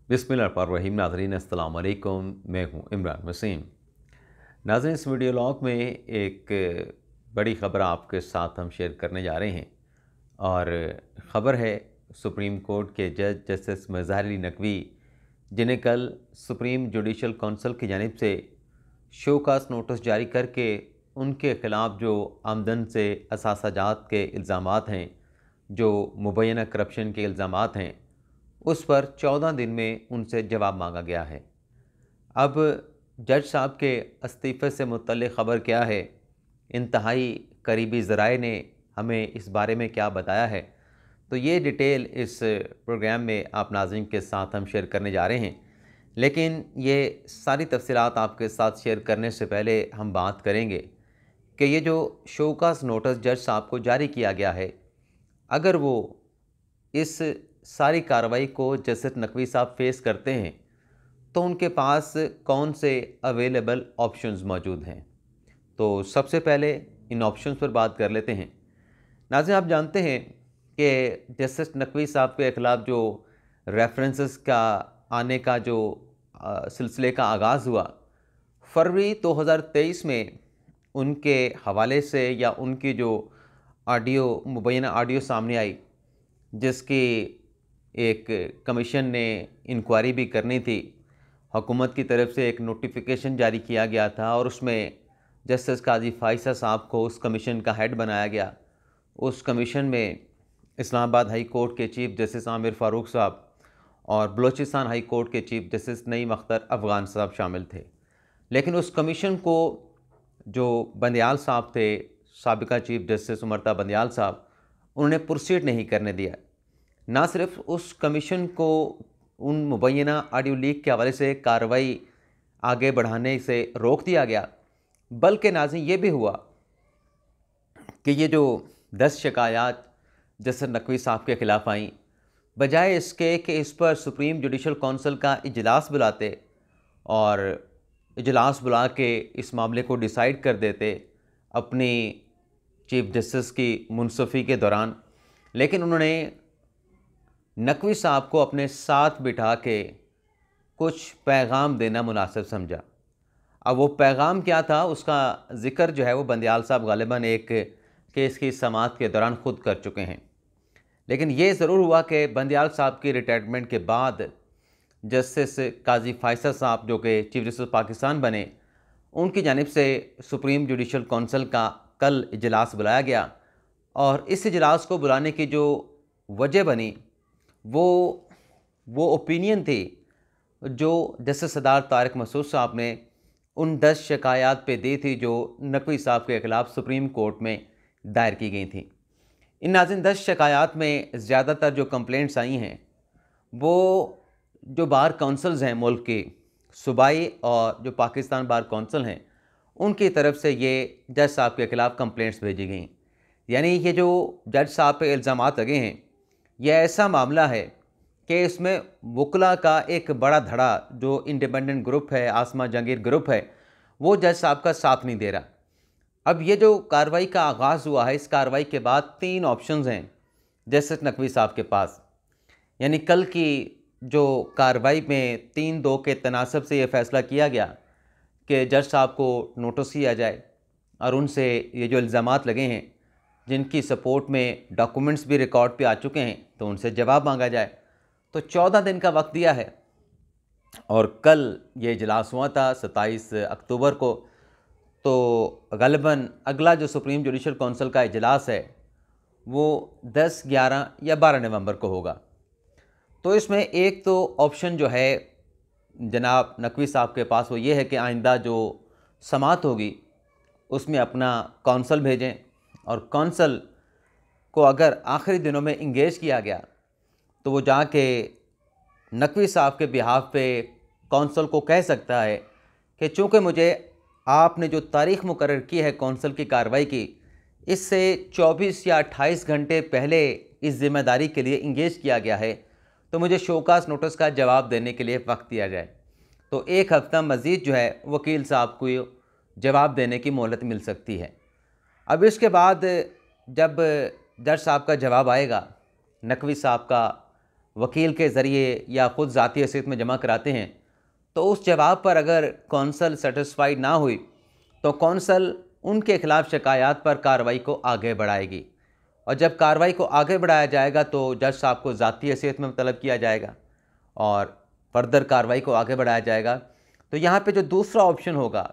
बिस्मिल्लाहिर्रहमानिर्रहीम। नाज़रीन अस्सलाम वालेकुम, मैं हूँ इमरान वसीम। नाज़रीन, इस वीडियो लॉग में एक बड़ी ख़बर आपके साथ हम शेयर करने जा रहे हैं और ख़बर है सुप्रीम कोर्ट के जज जस्टिस मज़हर अली नकवी, जिन्हें कल सुप्रीम जुडिशल कौंसिल की जानिब से शोकास नोटिस जारी करके उनके ख़िलाफ़ जो आमदन से असासाजात के इल्ज़ामात हैं, जो मुबैना करप्शन के इल्ज़ामात हैं, उस पर 14 दिन में उनसे जवाब मांगा गया है। अब जज साहब के इस्तीफ़े से मुतल्लिक़ ख़बर क्या है, इंतहाई करीबी ज़राए ने हमें इस बारे में क्या बताया है, तो ये डिटेल इस प्रोग्राम में आप नाज़रीन के साथ हम शेयर करने जा रहे हैं। लेकिन ये सारी तफ़सीलात आपके साथ शेयर करने से पहले हम बात करेंगे कि ये जो शोकास नोटिस जज साहब को जारी किया गया है, अगर वो इस सारी कार्रवाई को जस्टिस नकवी साहब फेस करते हैं तो उनके पास कौन से अवेलेबल ऑप्शंस मौजूद हैं। तो सबसे पहले इन ऑप्शंस पर बात कर लेते हैं। नाज़रीन, आप जानते हैं कि जस्टिस नकवी साहब के ख़िलाफ़ जो रेफरेंसेस का आने का जो सिलसिले का आगाज़ हुआ, फरवरी 2023 में उनके हवाले से या उनकी जो मुबैना ऑडियो सामने आई, जिसकी एक कमीशन ने इंक्वायरी भी करनी थी। हुकूमत की तरफ से एक नोटिफिकेशन जारी किया गया था और उसमें जस्टिस काजी फाइसा साहब को उस कमीशन का हेड बनाया गया। उस कमीशन में इस्लामाबाद हाई कोर्ट के चीफ जस्टिस आमिर फ़ारूक साहब और बलूचिस्तान हाई कोर्ट के चीफ जस्टिस नईम अख्तर अफ़गान साहब शामिल थे। लेकिन उस कमीशन को जो बंदयाल साहब थे, साबिका चीफ जस्टिस उमरता बंदयाल साहब, उन्होंने प्रोसीड नहीं करने दिया। ना सिर्फ उस कमीशन को उन मुबैना ऑडियो लीक के हवाले से कार्रवाई आगे बढ़ाने से रोक दिया गया, बल्कि नाज़रीन ये भी हुआ कि ये जो 10 शिकायत जस्टिस नकवी साहब के ख़िलाफ़ आईं, बजाय इसके कि इस पर सुप्रीम जुडिशल कौंसिल का इजलास बुलाते और इजलास बुला के इस मामले को डिसाइड कर देते अपनी चीफ जस्टिस की मुंसफ़ी के दौरान, लेकिन उन्होंने नकवी साहब को अपने साथ बिठा के कुछ पैगाम देना मुनासिब समझा। अब वो पैगाम क्या था, उसका ज़िक्र जो है वो बंदयाल साहब गालिबन एक केस की समाअत के दौरान ख़ुद कर चुके हैं। लेकिन ये ज़रूर हुआ कि बंदयाल साहब की रिटायरमेंट के बाद जस्टिस काजी फाइसा साहब, जो कि चीफ जस्टिस पाकिस्तान बने, उनकी जानिब से सुप्रीम जुडिशल कौंसिल का कल इजलास बुलाया गया और इस इजलास को बुलाने की जो वजह बनी वो ओपिनियन थी जो जस्टिस सरदार तारिक मसूद साहब ने उन 10 शिकायत पे दी थी जो नकवी साहब के ख़िलाफ़ सुप्रीम कोर्ट में दायर की गई थी। इन नाज़रीन 10 शिकायत में ज़्यादातर जो कंप्लेंट्स आई हैं वो जो बार काउंसिल्स हैं मुल्क की, सूबाई और जो पाकिस्तान बार काउंसिल हैं, उनकी तरफ से ये जज साहब के ख़िलाफ़ कंप्लेंट्स भेजी गई। यानी ये जो जज साहब पे इल्ज़ामात लगे हैं, यह ऐसा मामला है कि इसमें वकला का एक बड़ा धड़ा जो इंडिपेंडेंट ग्रुप है, आसमा जहांगीर ग्रुप है, वो जज साहब का साथ नहीं दे रहा। अब ये जो कार्रवाई का आगाज़ हुआ है, इस कार्रवाई के बाद 3 ऑप्शंस हैं जस्टिस नकवी साहब के पास। यानी कल की जो कार्रवाई में 3-2 के तनासब से ये फ़ैसला किया गया कि जज साहब को नोटिस किया जाए और उनसे ये जो इल्ज़ामात लगे हैं, जिनकी सपोर्ट में डॉक्यूमेंट्स भी रिकॉर्ड पे आ चुके हैं, तो उनसे जवाब मांगा जाए। तो 14 दिन का वक्त दिया है और कल ये इजलास हुआ था 27 अक्टूबर को। तो ग़ालिबन अगला जो सुप्रीम जुडिशल कौंसिल का इजलास है वो 10, 11 या 12 नवंबर को होगा। तो इसमें एक तो ऑप्शन जो है जनाब नकवी साहब के पास वो ये है कि आइंदा जो समाअत होगी उसमें अपना कौंसल भेजें और कौंसल को अगर आखिरी दिनों में इंगेज किया गया तो वो जाके नकवी साहब के बिहाफ पे कौंसल को कह सकता है कि चूँकि मुझे आपने जो तारीख़ मुकर्रर की है कौंसल की कार्रवाई की, इससे 24 या 28 घंटे पहले इस ज़िम्मेदारी के लिए इंगेज किया गया है, तो मुझे शोकास नोटिस का जवाब देने के लिए वक्त दिया जाए। तो 1 हफ़्ता मज़ीद जो है वकील साहब को जवाब देने की मोहलत मिल सकती है। अब इसके बाद जब जज साहब का जवाब आएगा, नकवी साहब का वकील के ज़रिए या ख़ुद ज़ाती हैसियत में जमा कराते हैं, तो उस जवाब पर अगर कौंसल सेटिस्फाइड ना हुई तो कौंसल उनके ख़िलाफ़ शिकायत पर कार्रवाई को आगे बढ़ाएगी, और जब कार्रवाई को आगे बढ़ाया जाएगा तो जज साहब को ज़ाती हैसियत में तलब किया जाएगा और फर्दर कार्रवाई को आगे बढ़ाया जाएगा। तो यहाँ पे जो दूसरा ऑप्शन होगा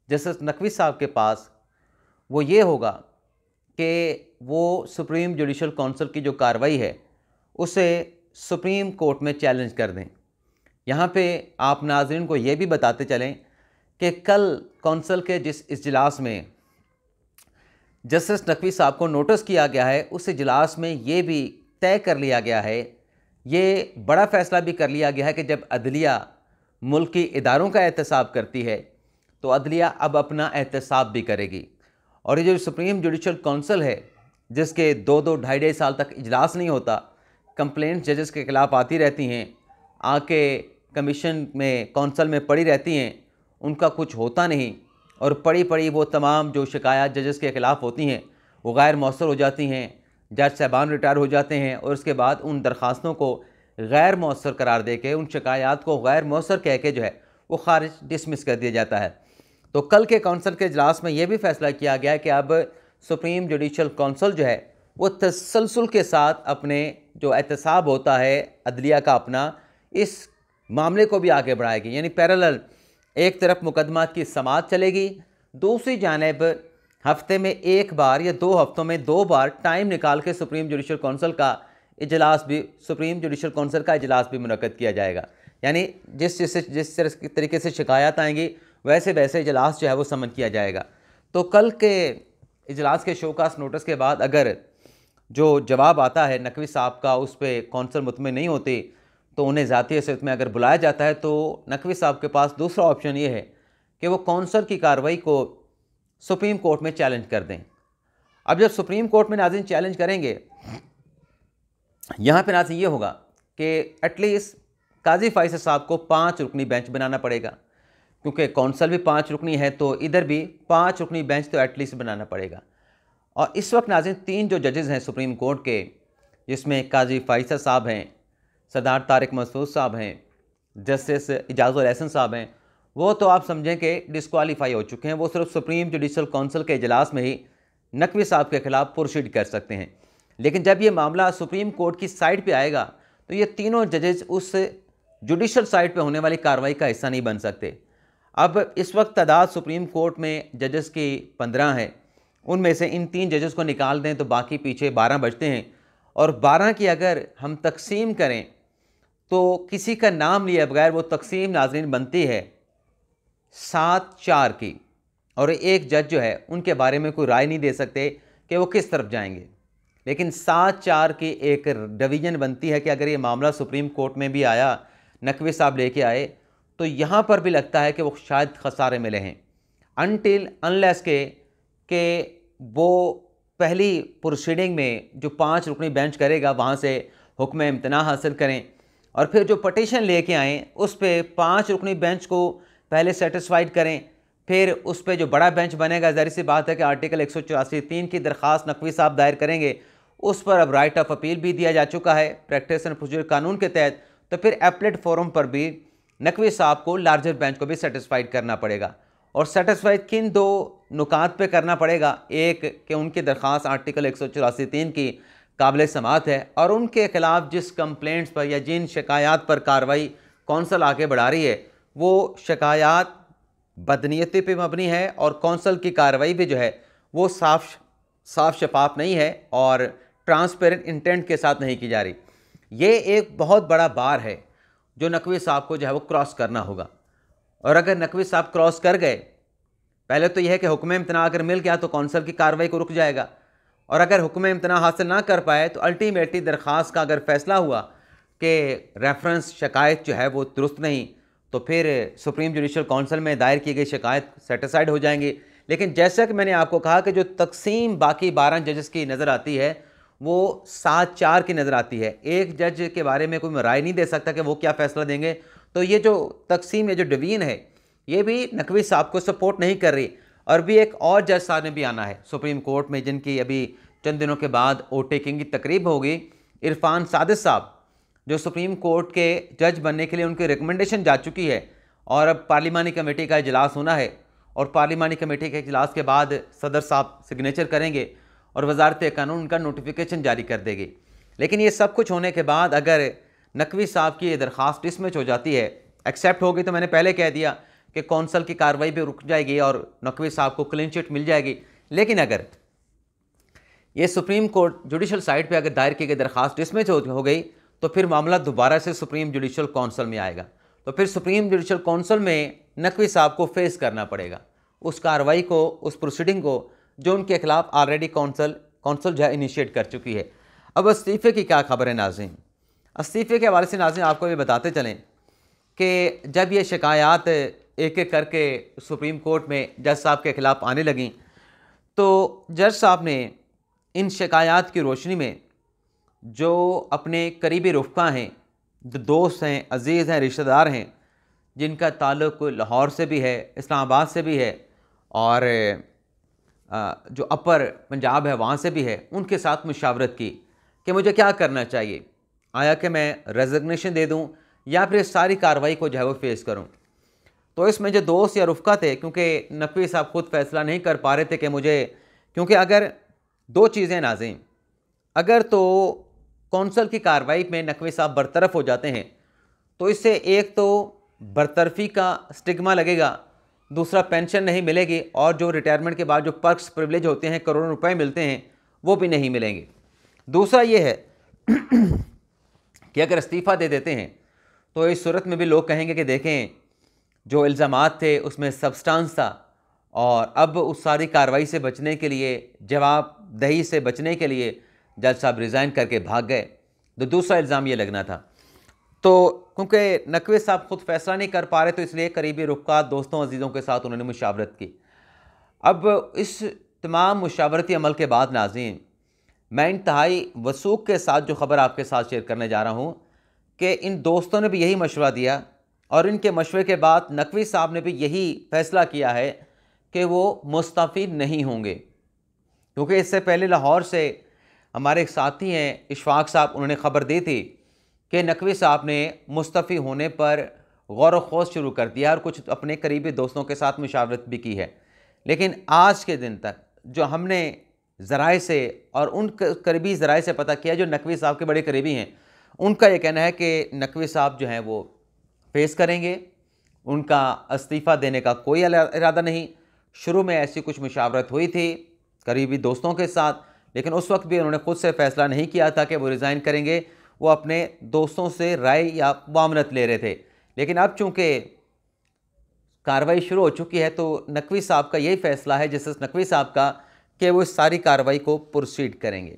जस्टिस नकवी साहब के पास, वो ये होगा कि वो सुप्रीम जुडिशल काउंसिल की जो कार्रवाई है उसे सुप्रीम कोर्ट में चैलेंज कर दें। यहाँ पे आप नाज़रीन को ये भी बताते चलें कि कल काउंसिल के जिस इजलास में जस्टिस नकवी साहब को नोटिस किया गया है, उस इजलास में ये भी तय कर लिया गया है, ये बड़ा फ़ैसला भी कर लिया गया है कि जब अदलिया मुल्की इदारों का एहतसाब करती है तो अदलिया अब अपना एहतसाब भी करेगी। और ये जो सुप्रीम जुडिशल काउंसिल है, जिसके 2-2 ढाई साल तक इजलास नहीं होता, कंप्लेंट्स जजेस के ख़िलाफ़ आती रहती हैं, आके कमीशन में काउंसिल में पड़ी रहती हैं, उनका कुछ होता नहीं, और पड़ी पड़ी वो तमाम जो शिकायत जजेस के ख़िलाफ़ होती हैं वो गैर मौसर हो जाती हैं। जज साहबान रिटायर हो जाते हैं और उसके बाद उन दरख्वास्तों को गैर मौसर करार दे के, उन शिकायत को गैर मौसर कह के जो है वो खारिज डिसमिस कर दिया जाता है। तो कल के काउंसिल के इजलास में ये भी फ़ैसला किया गया कि अब सुप्रीम जुडिशल काउंसिल जो है वो तसलसल के साथ अपने जो एहतसाब होता है अदलिया का अपना, इस मामले को भी आगे बढ़ाएगी। यानी पैरेलल एक तरफ मुकदमात की समाअत चलेगी, दूसरी जानिब हफ्ते में एक बार या 2 हफ्तों में 2 बार टाइम निकाल के सुप्रीम जुडिशल काउंसिल का इजलास भी मुनक्कद किया जाएगा। यानी जिस तरीके से शिकायत आएंगी वैसे वैसे इजलास जो है वो समन किया जाएगा। तो कल के इजलास के शोकास नोटिस के बाद अगर जो जवाब आता है नकवी साहब का, उस पर कौंसल मुतमिन नहीं होती तो उन्हें ज़ाती हैसियत में अगर बुलाया जाता है तो नकवी साहब के पास दूसरा ऑप्शन ये है कि वो कौंसल की कार्रवाई को सुप्रीम कोर्ट में चैलेंज कर दें। अब जब सुप्रीम कोर्ट में नाज़रीन चैलेंज करेंगे, यहाँ पे नाज़रीन ये होगा कि एटलीस्ट काजी फ़ैसल साहब को 5 रुकनी बेंच बनाना पड़ेगा, क्योंकि कौंसल भी 5 रुकनी है तो इधर भी 5 रुकनी बेंच तो एटलीस्ट बनाना पड़ेगा। और इस वक्त नाज़रीन 3 जो जजेज़ हैं सुप्रीम कोर्ट के, जिसमें काजी फ़ैसल साहब हैं, सरदार तारिक मसूद साहब हैं, जस्टिस इजाज़ुल एहसन साहब हैं, वो तो आप समझें कि डिस्क्वालीफाई हो चुके हैं। वो सिर्फ सुप्रीम जुडिशल काउंसिल के इजलास में ही नकवी साहब के ख़िलाफ़ प्रोसीड कर सकते हैं। लेकिन जब ये मामला सुप्रीम कोर्ट की साइड पे आएगा तो ये तीनों जजेज उस जुडिशल साइड पे होने वाली कार्रवाई का हिस्सा नहीं बन सकते। अब इस वक्त तादाद सुप्रीम कोर्ट में जजेस की 15 है, उनमें से इन 3 जजेस को निकाल दें तो बाकी पीछे 12 बचते हैं, और 12 की अगर हम तकसीम करें तो किसी का नाम लिए बगैर वो तकसीम नाज़रीन बनती है 7-4 की, और एक जज जो है उनके बारे में कोई राय नहीं दे सकते कि वो किस तरफ जाएंगे। लेकिन 7-4 की एक डिवीज़न बनती है कि अगर ये मामला सुप्रीम कोर्ट में भी आया, नकवी साहब लेके आए, तो यहाँ पर भी लगता है कि वो शायद खसारे मिले हैं, अनटिल अनलेस के वो पहली प्रोसीडिंग में जो 5 रुकनी बेंच करेगा वहाँ से हुक्म इम्तना हासिल करें, और फिर जो पटिशन लेके आएँ उस पर 5 रुकनी बेंच को पहले सेटिस्फाइड करें, फिर उस पर जो बड़ा बेंच बनेगा, ज़ाहिर सी बात है कि आर्टिकल 184(3) की दरख्वास्त नकवी साहब दायर करेंगे, उस पर अब राइट ऑफ अपील भी दिया जा चुका है प्रैक्टिस एंड प्रोसीजर कानून के तहत। तो फिर एपलेट फोरम पर भी नकवी साहब को लार्जर बेंच को भी सेटिस्फाइड करना पड़ेगा, और सेटिस्फाइड किन 2 नुकात पे करना पड़ेगा, एक कि उनकी दरख्वास्त आर्टिकल 184(3) की काबिल समाअत है, और उनके ख़िलाफ़ जिस कंप्लेंट्स पर या जिन शिकायत पर कार्रवाई कौंसल आगे बढ़ा रही है वो शिकायत बदनीयती पे मबनी है, और कौंसल की कार्रवाई भी जो है वो साफ शफाफ नहीं है और ट्रांसपेरेंट इंटेंट के साथ नहीं की जा रही। ये एक बहुत बड़ा बार है जो नकवी साहब को जो है वो क्रॉस करना होगा, और अगर नकवी साहब क्रॉस कर गए, पहले तो यह है कि हुक्म इम्तना अगर मिल गया तो कौंसल की कार्रवाई को रुक जाएगा, और अगर हुक्म इम्तना हासिल ना कर पाए तो अल्टीमेटली दरख्वास्त का अगर फैसला हुआ कि रेफरेंस शिकायत जो है वो दुरुस्त नहीं, तो फिर सुप्रीम जुडिशल काउंसिल में दायर की गई शिकायत सेटिस्फाइड हो जाएंगी। लेकिन जैसा कि मैंने आपको कहा कि जो तकसीम बाकी 12 जजेस की नज़र आती है वो 7-4 की नज़र आती है। एक जज के बारे में कोई राय नहीं दे सकता कि वो क्या फ़ैसला देंगे। तो ये जो तकसीम है, जो डिवीज़न है, ये भी नकवी साहब को सपोर्ट नहीं कर रही। और भी एक और जज साहब ने भी आना है सुप्रीम कोर्ट में, जिनकी अभी चंद दिनों के बाद ओटेकिंग की तकरीब होगी, इरफान सादिक साहब। जो सुप्रीम कोर्ट के जज बनने के लिए उनकी रिकमेंडेशन जा चुकी है और अब पार्लिमानी कमेटी का इजलास होना है और पार्लिमानी कमेटी के इजलास के बाद सदर साहब सिग्नेचर करेंगे और वजारत कानून उनका नोटिफिकेशन जारी कर देगी। लेकिन ये सब कुछ होने के बाद अगर नकवी साहब की ये दरख्वास्त डिसमिस हो जाती है, एक्सेप्ट हो गई, तो मैंने पहले कह दिया कि कौंसल की कार्रवाई भी रुक जाएगी और नकवी साहब को क्लीन चिट मिल जाएगी। लेकिन अगर ये सुप्रीम कोर्ट जुडिशल साइड पे अगर दायर की गई दरख्वास्त डिसमिस हो गई तो फिर मामला दोबारा से सुप्रीम जुडिशल कौंसल में आएगा। तो फिर सुप्रीम जुडिशल कौंसल में नकवी साहब को फेस करना पड़ेगा उस कार्रवाई को, उस प्रोसीडिंग को जो उनके खिलाफ ऑलरेडी कौंसल जो है इनिशिएट कर चुकी है। अब इस्तीफ़े की क्या खबर है नाज़रीन? इस्तीफ़े के हवाले से नाज़रीन आपको ये बताते चलें कि जब ये शिकायत एक एक करके सुप्रीम कोर्ट में जज साहब के ख़िलाफ़ आने लगीं तो जज साहब ने इन शिकायत की रोशनी में जो अपने करीबी रुफ़क़ा हैं, जो दोस्त हैं, अज़ीज़ हैं, रिश्तेदार हैं, जिनका ताल्लुक़ लाहौर से भी है, इस्लामाबाद से भी है और जो अपर पंजाब है वहाँ से भी है, उनके साथ मुशावरत की कि मुझे क्या करना चाहिए, आया कि मैं रेजिग्नेशन दे दूँ या फिर इस सारी कार्रवाई को जो है वो फेस करूँ। तो इसमें जो दोस्त या रुफ़क़ा थे, क्योंकि नकवी साहब खुद फ़ैसला नहीं कर पा रहे थे कि मुझे, क्योंकि अगर दो चीज़ें नाज़रीन, अगर तो कौंसल की कार्रवाई में नकवी साहब बरतरफ हो जाते हैं तो इससे एक तो बरतरफी का स्टिग्मा लगेगा, दूसरा पेंशन नहीं मिलेगी और जो रिटायरमेंट के बाद जो पर्क्स प्रिविलेज होते हैं, करोड़ों रुपए मिलते हैं, वो भी नहीं मिलेंगे। दूसरा ये है कि अगर इस्तीफ़ा दे देते हैं तो इस सूरत में भी लोग कहेंगे कि देखें जो इल्ज़ामात थे उसमें सब्सटेंस था और अब उस सारी कार्रवाई से बचने के लिए, जवाबदही से बचने के लिए जज साहब रिज़ाइन करके भाग गए। तो दूसरा इल्ज़ाम ये लगना था। तो क्योंकि नकवी साहब खुद फैसला नहीं कर पा रहे तो इसलिए करीबी रुफ़क़ा, दोस्तों, अजीज़ों के साथ उन्होंने मुशावरत की। अब इस तमाम मुशावरती अमल के बाद नाज़रीन, मैं इंतहाई वसूख के साथ जो ख़बर आपके साथ शेयर करने जा रहा हूँ कि इन दोस्तों ने भी यही मशवरा दिया और इनके मशवरे के बाद नकवी साहब ने भी यही फ़ैसला किया है कि वो मुस्तफ़ी नहीं होंगे। क्योंकि इससे पहले लाहौर से हमारे एक साथी हैं इशफाक साहब, उन्होंने ख़बर दी थी कि नकवी साहब ने मुस्तफ़ी होने पर गौर व ख़ौज़ शुरू कर दिया और कुछ अपने करीबी दोस्तों के साथ मुशावरत भी की है। लेकिन आज के दिन तक जो हमने ज़राए से और उन करीबी ज़राए से पता किया जो नकवी साहब के बड़े करीबी हैं, उनका ये कहना है कि नकवी साहब जो हैं वो फेस करेंगे, उनका इस्तीफ़ा देने का कोई इरादा नहीं। शुरू में ऐसी कुछ मुशावरत हुई थी करीबी दोस्तों के साथ, लेकिन उस वक्त भी उन्होंने खुद से फ़ैसला नहीं किया था कि वो रिज़ाइन करेंगे, वो अपने दोस्तों से राय या मामलत ले रहे थे। लेकिन अब चूँकि कार्रवाई शुरू हो चुकी है तो नकवी साहब का यही फ़ैसला है, जस्टिस नकवी साहब का, कि वो इस सारी कार्रवाई को प्रोसीड करेंगे,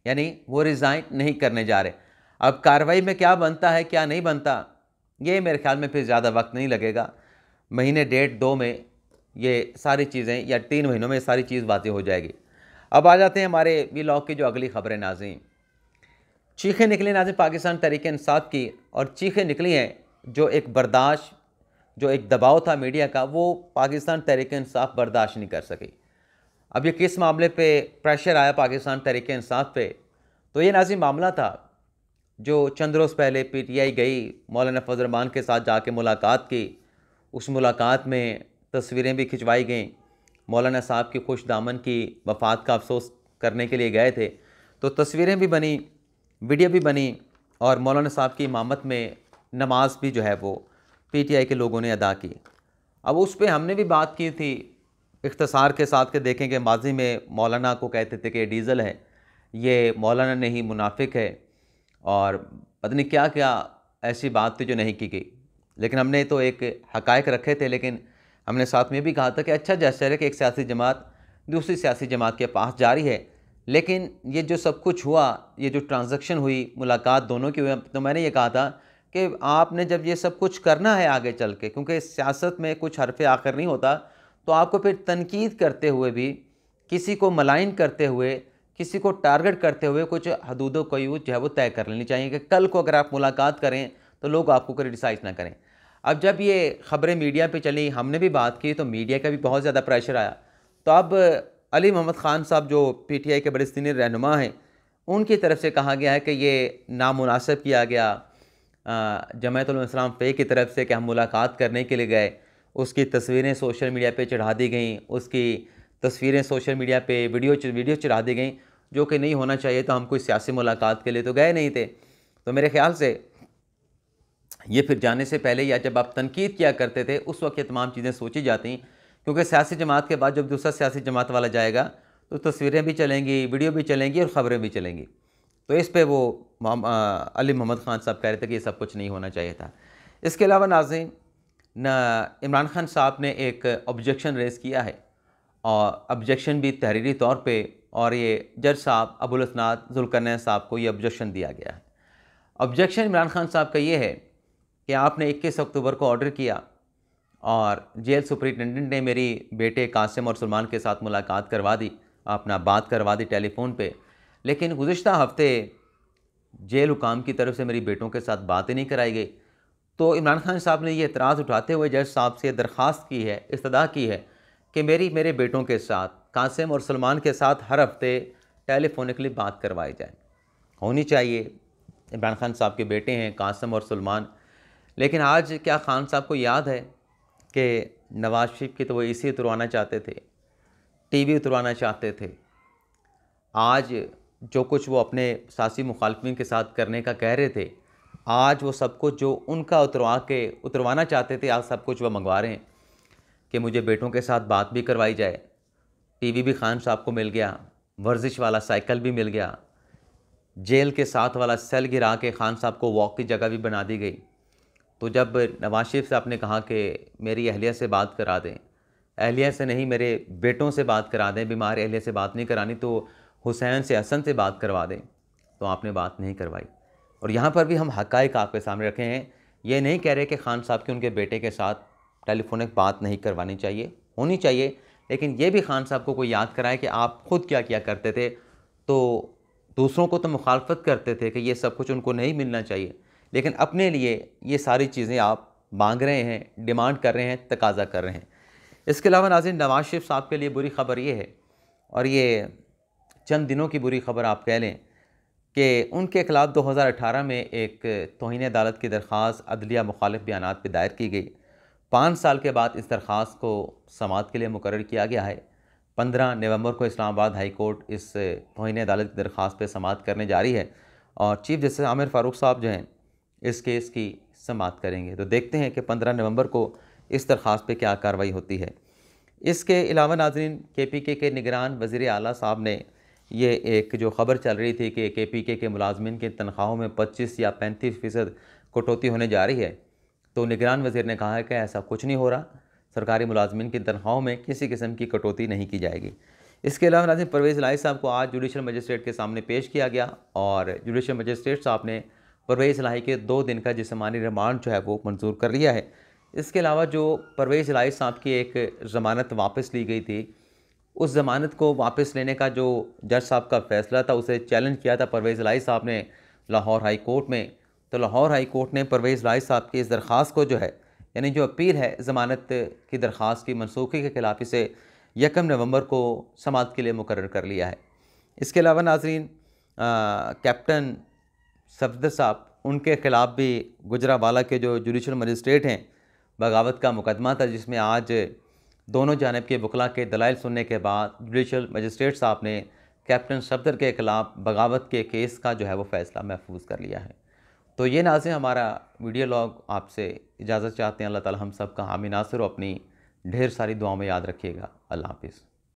यानी वो रिज़ाइन नहीं करने जा रहे। अब कार्रवाई में क्या बनता है, क्या नहीं बनता, ये मेरे ख्याल में फिर ज़्यादा वक्त नहीं लगेगा। महीने, डेढ़, 2 में ये सारी चीज़ें, या 3 महीनों में सारी चीज़ बातें हो जाएगी। अब आ जाते हैं हमारे व्लॉग की जो अगली ख़बरें नाज़रीन। चीखें निकली नाज़रीन पाकिस्तान तहरीक इंसाफ की, और चीखें निकली हैं जो एक बर्दाश्त, जो एक दबाव था मीडिया का, वो पाकिस्तान तहरीक इंसाफ बर्दाश्त नहीं कर सकी। अब ये किस मामले पे प्रेशर आया पाकिस्तान तहरीक इंसाफ पे? तो ये नाज़रीन मामला था जो चंद रोज़ पहले PTI गई, मौलाना फजल रहमान के साथ जाके मुलाकात की। उस मुलाकात में तस्वीरें भी खिंचवाई गईं, मौलाना साहब की खुश दामन की वफ़ात का अफसोस करने के लिए गए थे, तो तस्वीरें भी बनी, वीडियो भी बनी और मौलाना साहब की इमामत में नमाज भी जो है वो PTI के लोगों ने अदा की। अब उस पर हमने भी बात की थी इख्तिसार के साथ कि देखें कि माजी में मौलाना को कहते थे कि डीज़ल है, ये मौलाना नहीं मुनाफिक है, और पता नहीं क्या क्या ऐसी बात थी जो नहीं की गई। लेकिन हमने तो एक हक़ाइक़ रखे थे, लेकिन हमने साथ में भी कहा था कि अच्छा जैसे है कि एक सियासी जमात दूसरी सियासी जमात के पास जा रही है, लेकिन ये जो सब कुछ हुआ, ये जो ट्रांजैक्शन हुई, मुलाकात दोनों की हुई, तो मैंने ये कहा था कि आपने जब ये सब कुछ करना है आगे चल के, क्योंकि सियासत में कुछ हरफ़े आखिर नहीं होता, तो आपको फिर तनकीद करते हुए भी, किसी को मलाइन करते हुए, किसी को टारगेट करते हुए कुछ हदूद व क़यूद जो है वो तय कर लेनी चाहिए कि कल को अगर आप मुलाकात करें तो लोग आपको क्रिटिसाइज़ ना करें। अब जब ये ख़बरें मीडिया पे चली, हमने भी बात की, तो मीडिया का भी बहुत ज़्यादा प्रेशर आया। तो अब अली मोहम्मद ख़ान साहब जो PTI के बड़े सीनियर रहनुमा हैं, उनकी तरफ से कहा गया है कि ये नामुनासिब किया गया जमात उलमा इस्लाम फ़े की तरफ से कि हम मुलाकात करने के लिए गए, उसकी तस्वीरें सोशल मीडिया पे चढ़ा दी गई, उसकी तस्वीरें सोशल मीडिया पे वीडियो चढ़ा दी गई, जो कि नहीं होना चाहिए। तो हम कोई सियासी मुलाकात के लिए तो गए नहीं थे। तो मेरे ख़्याल से ये फिर जाने से पहले या जब आप तनकीद किया करते थे उस वक्त ये तमाम चीज़ें सोची जाती, क्योंकि सियासी जमात के बाद जब दूसरा सियासी जमात वाला जाएगा तो तस्वीरें भी चलेंगी, वीडियो भी चलेंगी और ख़बरें भी चलेंगी। तो इस पे वो अली मोहम्मद ख़ान साहब कह रहे थे कि ये सब कुछ नहीं होना चाहिए था। इसके अलावा नाज़रीन, इमरान खान साहब ने एक ऑब्जेक्शन रेज़ किया है, और ऑब्जेक्शन भी तहरीरी तौर पे, और ये जज साहब अबुल असनाद ज़ुल्करनैन साहब को ये ऑब्जेक्शन दिया गया है। ऑब्जेक्शन इमरान खान साहब का ये है कि आपने 21 अक्टूबर को ऑर्डर किया और जेल सुपरिटेंडेंट ने मेरी बेटे कासिम और सलमान के साथ मुलाकात करवा दी, अपना बात करवा दी टेलीफोन पे, लेकिन गुज़िश्ता हफ़्ते जेल हुकाम की तरफ से मेरी बेटों के साथ बात ही नहीं कराई गई। तो इमरान खान साहब ने ये एतराज़ उठाते हुए जज साहब से दरख्वास्त की है, इस्तदा की है कि मेरे बेटों के साथ, कासिम और सलमान के साथ हर हफ़्ते टेलीफोनिकली बात करवाई जाए। होनी चाहिए, इमरान खान साहब के बेटे हैं कासिम और सलमान। लेकिन आज क्या खान साहब को याद है कि नवाज शरीफ की तो वो इसी उतरवाना चाहते थे, टीवी उतरवाना चाहते थे। आज जो कुछ वो अपने सियासी मुखालफिन के साथ करने का कह रहे थे, आज वो सब कुछ जो उनका उतरवाना चाहते थे, आज सब कुछ वो मंगवा रहे हैं कि मुझे बेटों के साथ बात भी करवाई जाए, टीवी भी खान साहब को मिल गया, वर्जिश वाला साइकिल भी मिल गया, जेल के साथ वाला सेल गिरा के खान साहब को वॉक की जगह भी बना दी गई। तो जब नवाज शरीफ साहब ने कहा कि मेरी अहलिया से बात करा दें, अहलिया से नहीं मेरे बेटों से बात करा दें, बीमार अहलिया से बात नहीं करानी तो हुसैन से, हसन से बात करवा दें, तो आपने बात नहीं करवाई। और यहाँ पर भी हम हक़ाइक़ आपके सामने रखे हैं। ये नहीं कह रहे कि खान साहब के उनके बेटे के साथ टेलीफोनिक बात नहीं करवानी चाहिए, होनी चाहिए, लेकिन ये भी खान साहब को कोई याद कराए कि आप ख़ुद क्या किया करते थे। तो दूसरों को तो मुखालफत करते थे कि ये सब कुछ उनको नहीं मिलना चाहिए, लेकिन अपने लिए ये सारी चीज़ें आप मांग रहे हैं, डिमांड कर रहे हैं, तकाजा कर रहे हैं। इसके अलावा नाज़रीन, नवाज शरीफ साहब के लिए बुरी खबर ये है, और ये चंद दिनों की बुरी खबर आप कह लें, कि उनके ख़िलाफ़ 2018 में एक तौहीन अदालत की दरख्वास्त अदलिया मुखालिफ बयानात पर दायर की गई। 5 साल के बाद इस दरख्वास्त को समाअत के लिए मुकर्रर किया गया है। 15 नवंबर को इस्लामाबाद हाई कोर्ट इस तौहीन अदालत की दरख्वास्त पर समाअत करने जा रही है, और चीफ़ जस्टिस आमिर फ़ारूक साहब जो हैं इस केस की समाअत करेंगे। तो देखते हैं कि 15 नवंबर को इस दरख्वास्त पे क्या कार्रवाई होती है। इसके अलावा नाज़रीन, KPK के निगरान वज़ीर आला साहब ने ये एक जो ख़बर चल रही थी कि KPK के मुलाज़मिन की तनख्वाहों में 25 या 35% कटौती होने जा रही है, तो निगरान वज़ीर ने कहा है कि ऐसा कुछ नहीं हो रहा, सरकारी मुलाज़मिन की तनख्वाहों में किसी किस्म की कटौती नहीं की जाएगी। इसके अलावा नाज़रीन, परवेज़ इलाही साहब को आज जुडिशल मजिस्ट्रेट के सामने पेश किया गया, और जुडिशल मजिस्ट्रेट साहब ने परवेज़ इलाही के 2 दिन का जिस्मानी रिमांड जो है वो मंजूर कर लिया है। इसके अलावा जो परवेज़ इलाही साहब की एक ज़मानत वापस ली गई थी, उस ज़मानत को वापस लेने का जो जज साहब का फ़ैसला था, उसे चैलेंज किया था परवेज़ इलाही साहब ने लाहौर हाई कोर्ट में। तो लाहौर हाई कोर्ट ने परवेज़ इलाही साहब की इस दरख्वास्त को जो है, यानी जो अपील है ज़मानत की दरख्वास्त की मनसूखी के ख़िलाफ़, इसे 1 नवंबर को समाअत के लिए मुकर्रर कर लिया है। इसके अलावा नाज़रीन, कैप्टन सफदर साहब, उनके ख़िलाफ़ भी गुजरावाला के जो जुडिशल मजिस्ट्रेट हैं, बगावत का मुकदमा था, जिसमें आज दोनों जानिब के वकला के दलाइल सुनने के बाद जुडिशल मजिस्ट्रेट साहब ने कैप्टन सफदर के ख़िलाफ़ बगावत के केस का जो है वो फ़ैसला महफूज कर लिया है। तो ये नाज़रीन हमारा वीडियो लॉग आपसे इजाज़त चाहते हैं। अल्लाह ताला हम सब का हामी नासिर हो, अपनी ढेर सारी दुआओं में याद रखिएगा। अल्लाह हाफ़िज़।